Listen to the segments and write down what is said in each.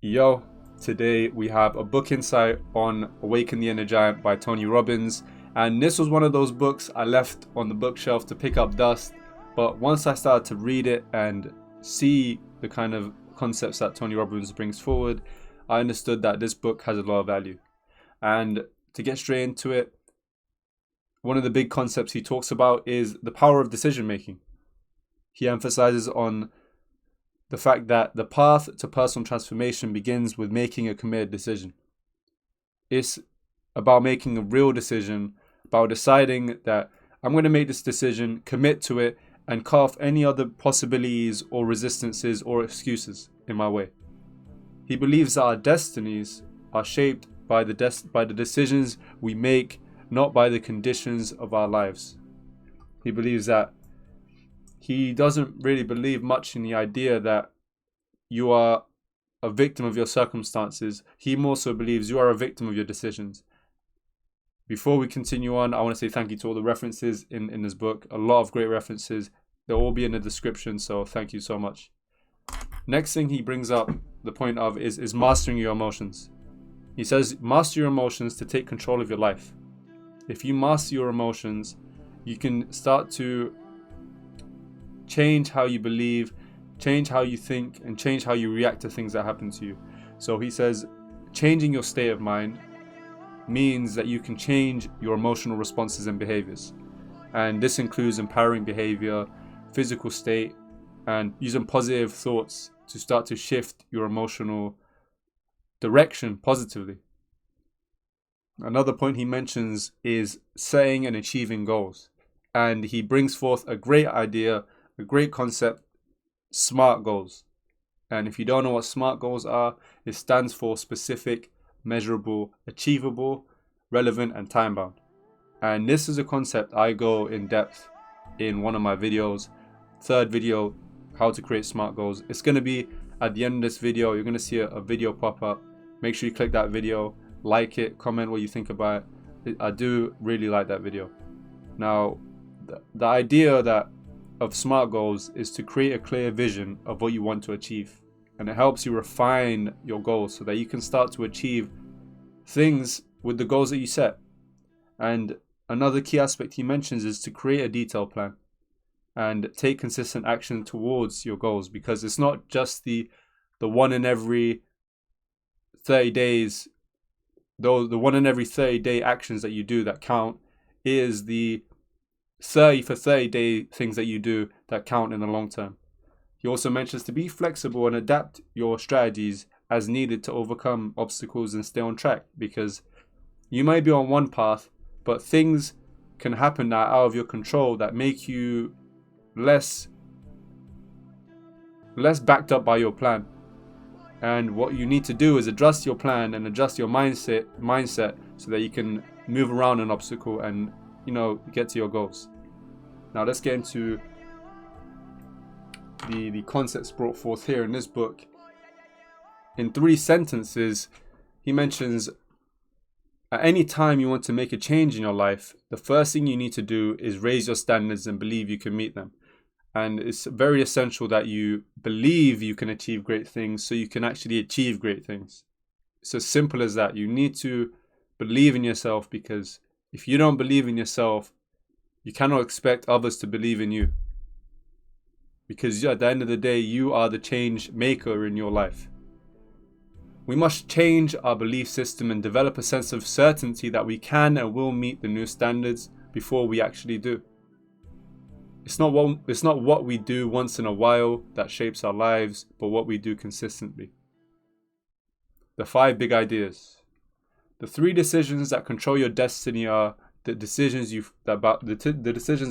Yo, today we have a book insight on Awaken the Inner Giant by Tony Robbins. And this was one of those books I left on the bookshelf to pick up dust. But once I started to read it and see the kind of concepts that Tony Robbins brings forward, I understood that this book has a lot of value. And to get straight into it, one of the big concepts he talks about is the power of decision making. He emphasizes on the fact that the path to personal transformation begins with making a committed decision. It's about making a real decision, about deciding that I'm going to make this decision, commit to it, and cut off any other possibilities or resistances or excuses in my way. He believes that our destinies are shaped by the decisions we make, not by the conditions of our lives. He believes that he doesn't really believe much in the idea that you are a victim of your circumstances. He more so believes you are a victim of your decisions. Before we continue on, I want to say thank you to all the references in this book. A lot of great references. They'll all be in the description, so thank you so much. Next thing he brings up the point of is mastering your emotions. He says, master your emotions to take control of your life. If you master your emotions, you can start to change how you believe, change how you think, and change how you react to things that happen to you. So he says, changing your state of mind means that you can change your emotional responses and behaviors. And this includes empowering behavior, physical state, and using positive thoughts to start to shift your emotional direction positively. Another point he mentions is setting and achieving goals. And he brings forth a great idea, a great concept, SMART goals. And if you don't know what SMART goals are, it stands for specific, measurable, achievable, relevant, and time-bound. And this is a concept I go in depth in one of my videos. Third video, how to create SMART goals. It's going to be at the end of this video. You're going to see a video pop up. Make sure you click that video, like it, comment what you think about it. I do really like that video. Now, the idea of SMART goals is to create a clear vision of what you want to achieve. And it helps you refine your goals so that you can start to achieve things with the goals that you set. And another key aspect he mentions is to create a detailed plan and take consistent action towards your goals, because it's not just the one in every 30 days, though the one in every 30 day actions that you do that count. Is the 30 for 30 day things that you do that count in the long term. He also mentions to be flexible and adapt your strategies as needed to overcome obstacles and stay on track, because you may be on one path, but things can happen that are out of your control that make you less backed up by your plan. And what you need to do is adjust your plan and adjust your mindset so that you can move around an obstacle and get to your goals. Now let's get into the concepts brought forth here in this book. In 3 sentences, he mentions at any time you want to make a change in your life, the first thing you need to do is raise your standards and believe you can meet them. And it's very essential that you believe you can achieve great things so you can actually achieve great things. It's as simple as that. You need to believe in yourself, because if you don't believe in yourself, you cannot expect others to believe in you. Because at the end of the day, you are the change maker in your life. We must change our belief system and develop a sense of certainty that we can and will meet the new standards before we actually do. It's not what we do once in a while that shapes our lives, but what we do consistently. The 5 big ideas. The 3 decisions that control your destiny are the decisions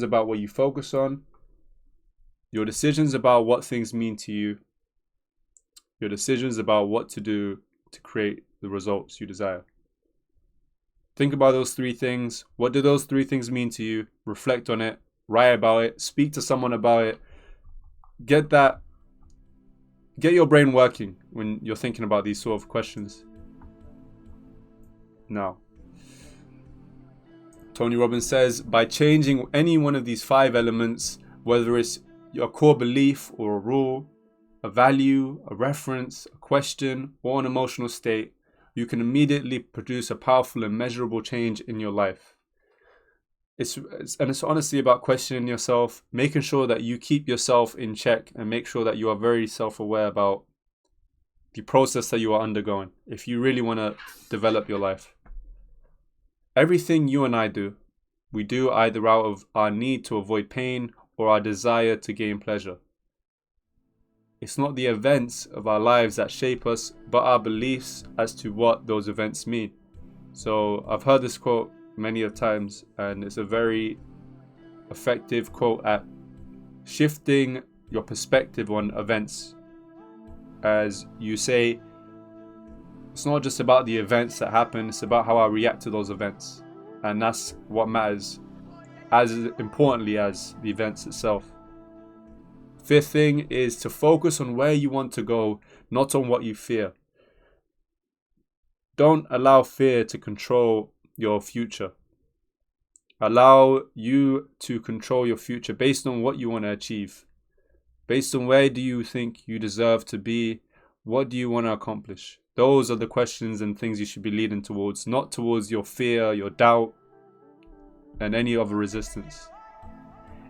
about what you focus on, your decisions about what things mean to you, your decisions about what to do to create the results you desire. Think about those 3 things. What do those 3 things mean to you? Reflect on it, write about it, speak to someone about it. Get your brain working when you're thinking about these sort of questions. Now, Tony Robbins says, by changing any one of these 5 elements, whether it's your core belief or a rule, a value, a reference, a question, or an emotional state, you can immediately produce a powerful and measurable change in your life. It's honestly about questioning yourself, making sure that you keep yourself in check, and make sure that you are very self-aware about the process that you are undergoing if you really want to develop your life. Everything you and I do, we do either out of our need to avoid pain or our desire to gain pleasure. It's not the events of our lives that shape us, but our beliefs as to what those events mean. So I've heard this quote many of times, and it's a very effective quote at shifting your perspective on events. As you say, it's not just about the events that happen, it's about how I react to those events. And that's what matters as importantly as the events itself. Fifth thing is to focus on where you want to go, not on what you fear. Don't allow fear to control your future. Allow you to control your future based on what you want to achieve. Based on where do you think you deserve to be? What do you want to accomplish? Those are the questions and things you should be leading towards, not towards your fear, your doubt, and any other resistance.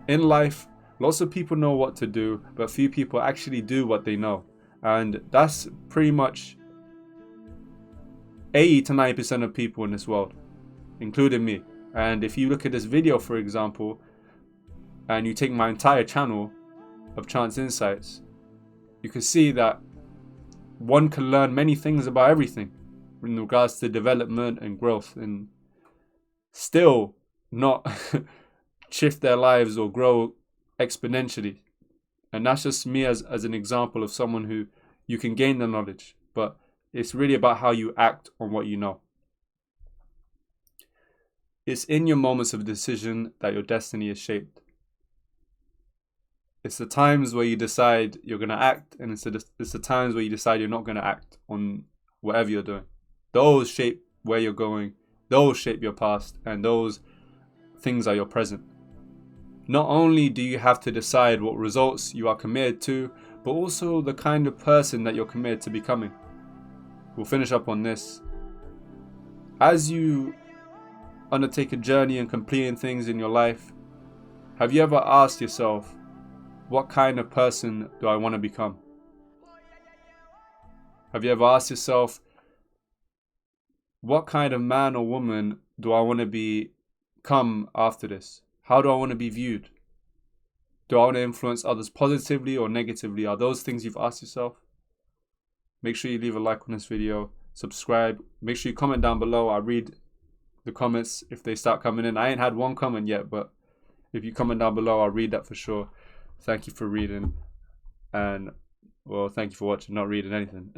In life, lots of people know what to do, but few people actually do what they know. And that's pretty much 80 to 90% of people in this world, including me. And if you look at this video, for example, and you take my entire channel of Chance Insights, you can see that one can learn many things about everything in regards to development and growth, and still not shift their lives or grow exponentially. And that's just me as an example of someone who you can gain the knowledge, but it's really about how you act on what you know. It's in your moments of decision that your destiny is shaped. It's the times where you decide you're going to act, and it's the times where you decide you're not going to act on whatever you're doing. Those shape where you're going, those shape your past, and those things are your present. Not only do you have to decide what results you are committed to, but also the kind of person that you're committed to becoming. We'll finish up on this. As you undertake a journey and completing things in your life, have you ever asked yourself, what kind of person do I want to become? Have you ever asked yourself, what kind of man or woman do I want to become after this? How do I want to be viewed? Do I want to influence others positively or negatively? Are those things you've asked yourself? Make sure you leave a like on this video, subscribe, make sure you comment down below. I read the comments if they start coming in. I ain't had one comment yet, but if you comment down below, I'll read that for sure. Thank you for reading, and well, thank you for watching, not reading anything.